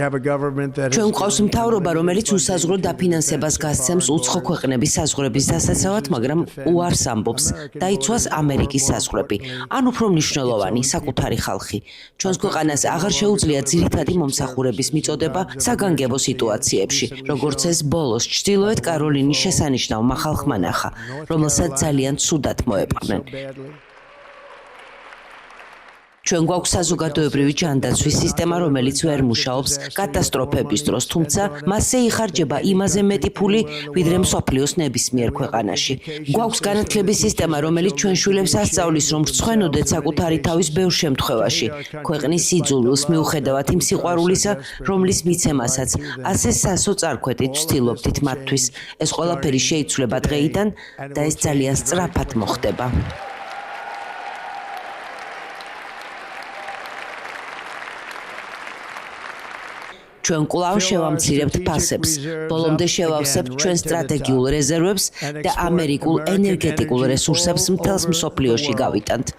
ჩვენ გვყავს მთავრობა, რომელიც უსაზღვრო დაფინანსებას გასცემს უცხო ქვეყნების საზღვრების დასაცავად, მაგრამ უარს ამბობს, დაიცვას ამერიკის საზღვრები, ან უფრო მნიშვნელოვანი საკუთარი ხალხი. ჩვენს ქვეყანას აღარ შეუძლია ძირითადი მომსახურების მიწოდება საგანგებო სიტუაციებში, როგორც ეს ბოლოს ჩრდილოეთ კაროლინის შესანიშნავმა ხალხმა ნახა, რომელსაც ძალიან ცუდად მოეპყნენ. ჩვენ გვაქვს საზოგადოებრივი ჯანდაცვის სისტემა, რომელიც ვერ მუშაობს კატასტროფების დროს, თუმცა მასზე იხარჯება იმაზე მეტი ფული, ვიდრე მსოფლიოს ნებისმიერ ქვეყანაში. გვაქვს განათლების სისტემა, რომელიც ჩვენ შვილებს ასწავლის, რომ რცხვენოდეთ საკუთარი თავის ბევრ შემთხვევაში, ქვეყნის სიძულვილს მიუხედავად იმ სიყვარულისა, რომლის მიცემასაც ასე სასოწარკვეთით ვცდილობდით მათთვის. ეს ყველაფერი შეიცვლება დღეიდან და ეს ძალიან სწრაფად მოხდება. ჩვენ კვლავ შევამცირებთ ფასებს, ბოლომდე შევავსებთ ჩვენ სტრატეგიულ რეზერვებს და ამერიკულ ენერგეტიკულ რესურსებს მთელს მსოფლიოში გავიტანთ.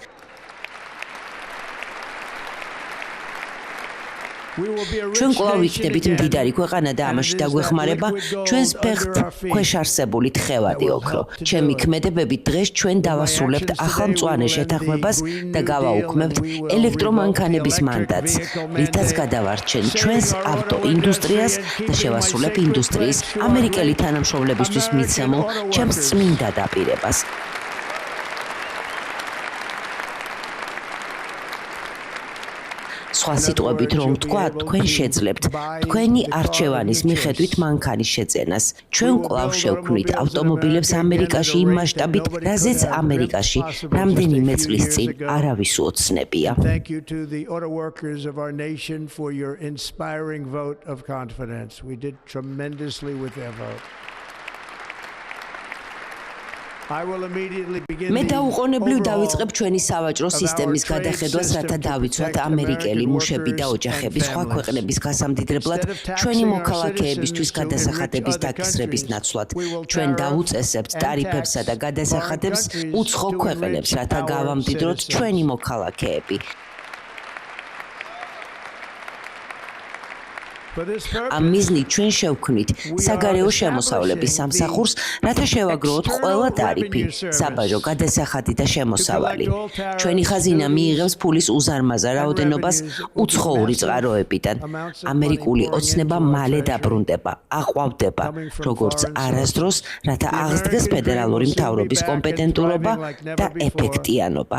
ჩვენ კვლავ ვიქნებით მდიდარი ქვეყანა და ამაში დაგვეხმარება ჩვენს ფეხთ ქვეშ არსებული თხევადი ოქრო. ჩემი ქმედებები დღეს ჩვენ დავასრულებთ ახალმწვანე შეთანხმებას და გავაუქმებთ ელექტრომანქანების მანდატს, რითაც გადავარჩენ ჩვენს ავტოინდუსტრიას და შევასრულებ ინდუსტრიის ამერიკელი თანამშრომლებისთვის მიცემულ ჩემს წმინდა დაპირებას. სხვა სიტყვებით რომ ვთქვა, თქვენ შეძლებთ თქვენი არჩევანის მიხედვით მანქანის შეძენას. ჩვენ კვლავ შევქმნით ავტომობილებს ამერიკაში იმ მასშტაბით, რაზეც ამერიკაში რამდენიმე წლის წინ არავის უოცნებია. მე დაუყოვნებლივ დავიწყებ ჩვენი სავაჭრო სისტემის გადახედვას, რათა დავიცვათ ამერიკელი მუშები და ოჯახები სხვა ქვეყნების გასამდიდრებლად ჩვენი მოქალაქეებისთვის გადასახადების დაკისრების ნაცვლად. ჩვენ დავუწესებთ ტარიფებსა და გადასახადებს უცხო ქვეყნებს, რათა გავამდიდროთ ჩვენი მოქალაქეები. ამ მიზნით ჩვენ შევქმნით საგარეო შემოსავლების სამსახურს, რათა შევაგროვოთ ყველა ტარიფი, საბაჟო გადასახადი და შემოსავალი. ჩვენი ხაზინა მიიღებს ფულის უზარმაზარ რაოდენობას უცხოური წყაროებიდან. ამერიკული ოცნება მალე დაბრუნდება, აყვავდება, როგორც არასდროს, რათა აღსდგეს ფედერალური მთავრობის კომპეტენტურობა და ეფექტიანობა.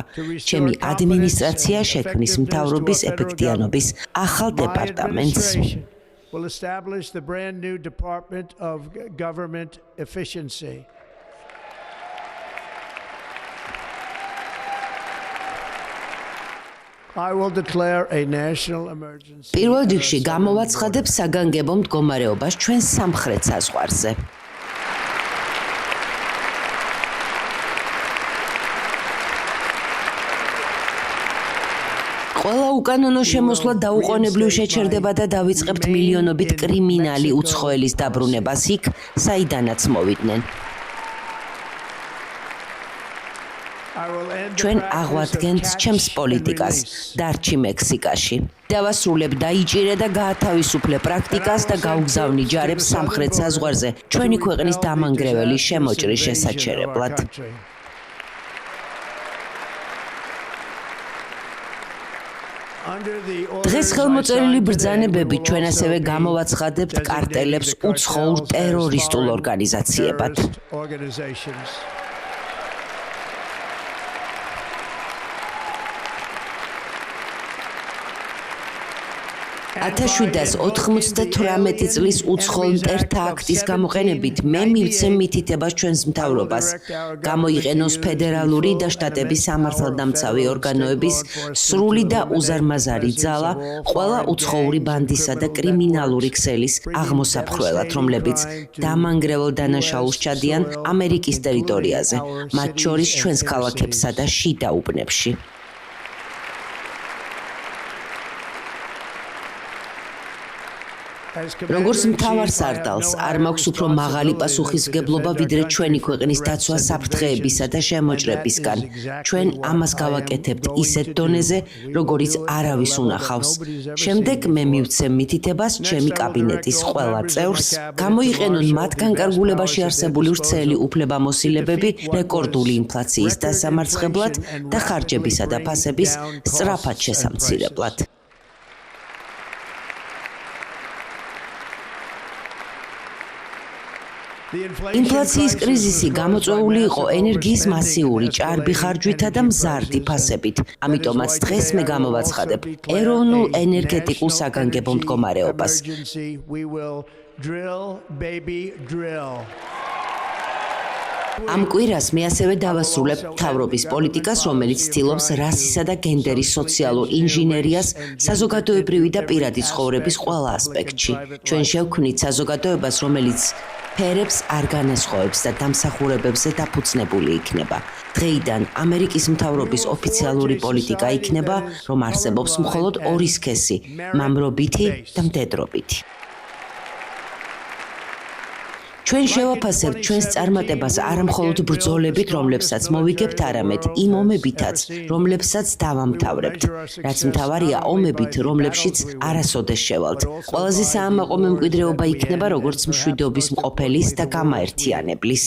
ჩემი ადმინისტრაცია შექმნის მთავრობის ეფექტიანობის ახალ დეპარტამენტს. will establish the brand new Department of Government Efficiency. I will declare a national emergency. პირველ რიგში გამოვაცხადებ საგანგებო მდგომარეობას ჩვენ სამხრეთ საზღვარზე. ყველა უკანონო შემოსვლა დაუყოვნებლივ შეჩერდება და დავიწყებთ მილიონობით კრიმინალი უცხოელის დაბრუნებას იქ, საიდანაც მოვიდნენ. ჩვენ აღვადგენთ ჩემს პოლიტიკას დარჩი მექსიკაში. დავასრულებ დაიჭირე და გაათავისუფლე პრაქტიკას და გაუგზავნი ჯარებს სამხრეთ საზღვარზე ჩვენი ქვეყნის დამანგრეველი შემოჭრის შესაჩერებლად. დღეს ხელმოწერილი ბრძანებები ჩვენ ასევე გამოვაცხადებთ კარტელებს უცხოურ ტერორისტულ ორგანიზაციებად. 1798 წლის უცხოელ მტერთა აქტის გამოყენებით მე მივცემ მითითებას ჩვენს მთავრობას, გამოიყენოს ფედერალური და შტატების სამართალდამცავი ორგანოების სრული და უზარმაზარი ძალა ყველა უცხოური ბანდისა და კრიმინალური ქსელის აღმოსაფხვრელად, რომლებიც დამანგრევალ დანაშაულს ჩადიან ამერიკის ტერიტორიაზე, მათ შორის ჩვენს ქალაქებსა და შიდა უბნებში. როგორც მთავარ სარდალს არ მაქვს უფრო მაღალი პასუხისმგებლობა ვიდრე ჩვენი ქვეყნის დაცვა საფრთხეებისა და შემოჭრებისგან. ჩვენ ამას გავაკეთებთ ისეთ დონეზე, როგორიც არავის უნახავს. შემდეგ მე მივცემ მითითებას ჩემი კაბინეტის ყველა წევრს, გამოიყენონ მათ განკარგულებაში არსებული ვრცელი უფლებამოსილებები რეკორდული ინფლაციის დასამარცხებლად და ხარჯებისა და ფასების სწრაფად შესამცირებლად. ინფლაციის კრიზისი გამოწვეული იყო ენერგიის მასიური ჭარბი ხარჯვითა და მზარდი ფასებით. ამიტომაც დღეს მე გამოვაცხადებ ეროვნულ ენერგეტიკულ საგანგებო მდგომარეობას. ამ კვირას მე ასევე დავასრულებ მთავრობის პოლიტიკას, რომელიც ცდილობს რასისა და გენდერის სოციალურ ინჟინერიას საზოგადოებრივი და პირადი ცხოვრების ყველა ასპექტში. ჩვენ შევქმნით საზოგადოებას, რომელიც ფერებს არ განასხვავებს და დამსახურებებზე დაფუძნებული იქნება. დღეიდან ამერიკის მთავრობის ოფიციალური პოლიტიკა იქნება, რომ არსებობს მხოლოდ ორი სქესი: მამრობითი და მდედრობითი. ჩვენ შევაფასებთ ჩვენს წარმატებას არა მხოლოდ ბრძოლებით, რომლებსაც მოვიგებთ, არამედ იმ ომებითაც, რომლებსაც დავამთავრებთ. რაც მთავარია, ომებით, რომლებშიც არასოდეს შევალთ. ყველაზე საამაყო მემკვიდრეობა იქნება, როგორც მშვიდობის მყოფელის და გამაერთიანებლის.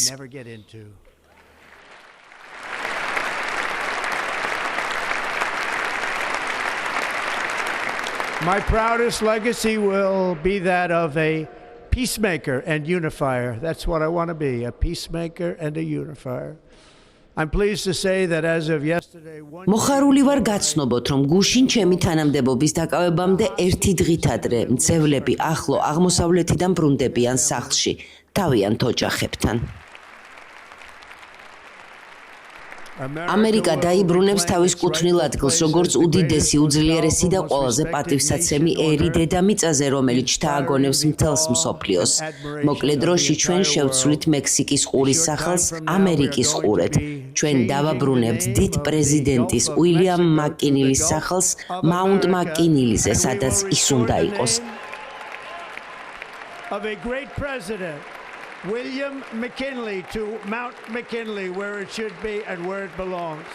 My proudest legacy will be that of a peacemaker and unifier. That's what I want to be, a peacemaker and a unifier. I'm pleased to say that as of yesterday, მოხარული ვარ გაცნობოთ, რომ გუშინ ჩემი თანამდებობის დაკავებამდე ერთი დღით ადრე მძევლები ახლო აღმოსავლეთიდან ბრუნდებიან სახლში, თავიანთ ოჯახებთან. ამერიკა დაიბრუნებს თავის კუთვნილ ადგილს, როგორც უდიდესი, უძლიერესი და ყველაზე პატივსაცემი ერი დედამიწაზე, რომელიც შთააგონებს მთელს მსოფლიოს. მოკლე დროში ჩვენ შევცვლით მექსიკის ყურის სახელს ამერიკის ყურეთ. ჩვენ დავაბრუნებთ დიდ პრეზიდენტის უილიამ მაკკინილის სახელს მაუნტ მაკკინილიზე, სადაც ის უნდა იყოს. William McKinley to Mount McKinley, where it should be and where it belongs.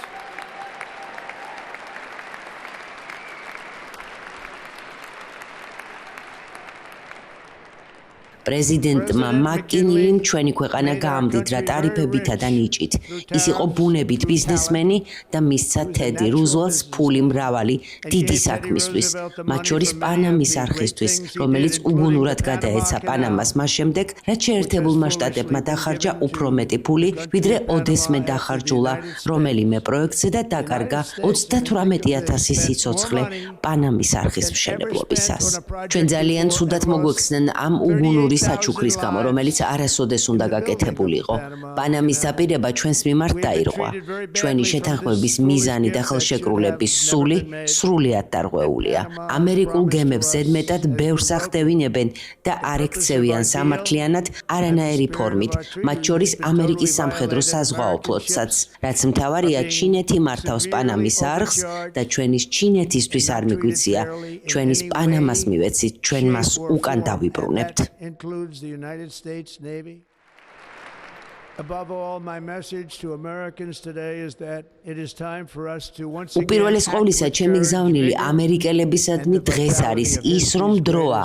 პრეზიდენტმა მაკკინილიმ ჩვენი ქვეყანა გაამდიდრა ტარიფებითა და ნიჭით. ის იყო ბუნებით ბიზნესმენი და მისცა თედი რუზველტს ფული მრავალი დიდი საქმისთვის, მათ შორის პანამის არხისთვის, რომელიც უგუნურად გადაეცა პანამას მას შემდეგ, რაც შეერთებულმა შტატებმა დახარჯა უფრო მეტი ფული, ვიდრე ოდესმე დახარჯულა რომელიმე პროექტზე და დაკარგა 38,000 სიცოცხლე პანამის არხის მშენებლობისას. ჩვენ ძალიან ცუდად მოგვექცნენ ამ უგუნური საჩუქრის გამო, რომელიც არასოდეს უნდა გაკეთებულიყო. პანამის დაპირება ჩვენს მიმართ დაირღვა. ჩვენი შეთანხმების მიზანი და ხელშეკრულების სული სრულიად დარღვეულია. ამერიკულ გემებს ზედმეტად ბევრს ახდევინებენ და არ ექცევიან სამართლიანად არანაირი ფორმით, მათ შორის ამერიკის სამხედრო საზღვაო ფლოტსაც. რაც მთავარია, ჩინეთი მართავს პანამის არხს და ჩვენის ჩინეთისთვის არ მიგვიწია. ჩვენის პანამას მივეცით, ჩვენ მას უკან დავიბრუნებთ. Includes the United States Navy. Above all, my message to Americans today is that it is time for us to once again. უპირველეს ყოვლისა, ჩემი გზავნილი ამერიკელებისადმი დღეს არის ის, რომ დროა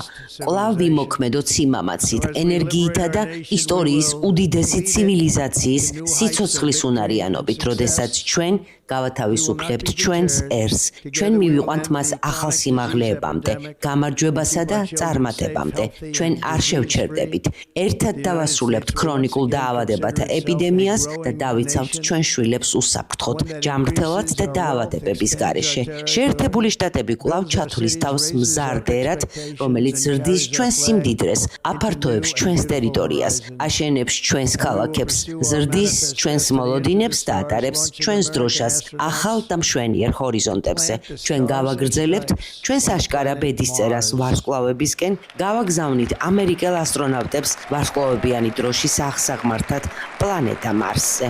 კვლავ ვიმოქმედოთ სიმამაცით, ენერგიითა და ისტორიის უდიდესი ცივილიზაციის სიცოცხლის უნარიანობით, როდესაც ჩვენ გავათავისუფლებთ ჩვენს ერს. ჩვენ მივიყვანთ მას ახალ სიმაღლეებამდე, გამარჯვებასა და წარმატებამდე. ჩვენ არ შევჩერდებით. ერთად დავასრულებთ ქრონიკულ დაავადებათა ეპიდემიას და დავიცავთ ჩვენ შვილებს უსაფრთხოდ, ჯამრთელად და დაავადებების გარეშე. შეერთებული შტატები კვლავ ჩათვლის თავს მზარდ ერად, რომელიც ზრდის ჩვენს სიმდიდრეს, აფართოებს ჩვენს ტერიტორიას, აშენებს ჩვენს ქალაქებს, ზრდის ჩვენს მოლოდინებს და ატარებს ჩვენს დროშას ახალ და მშვენიერ ჰორიზონტებზე. ჩვენ გავაგრძელებთ ჩვენს აშკარა ბედისწერას ვარსკვლავებისკენ, გავაგზავნით ამერიკელ ასტრონავტებს ვარსკვლავებიანი დროშის აღსაღმართად პლანეტა მარსზე.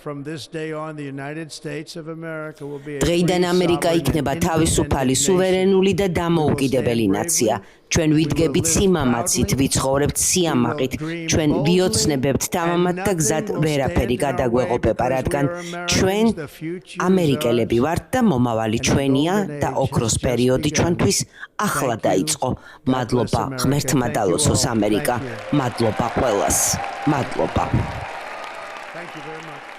from this day on, the United States of America will be a დღეიდან free, ამერიკა sovereign, იქნება and თავისუფალი, independent სუვერენული და nation. დამოუკიდებელი ნაცია. ჩვენ ვიდგებით სიმამაცით, ვიცხოვრებთ სიამაყით, ჩვენ ვიოცნებებთ თამამად და გზად ვერაფერი გადაგვეღობება, რადგან ჩვენ ამერიკელები ვართ და მომავალი ჩვენია და ოქროს პერიოდი ჩვენთვის ახლა დაიწყო. მადლობა ღმერთმა დალოსოს ამერიკა. მადლობა ყველას. მადლობა. Thank you very much.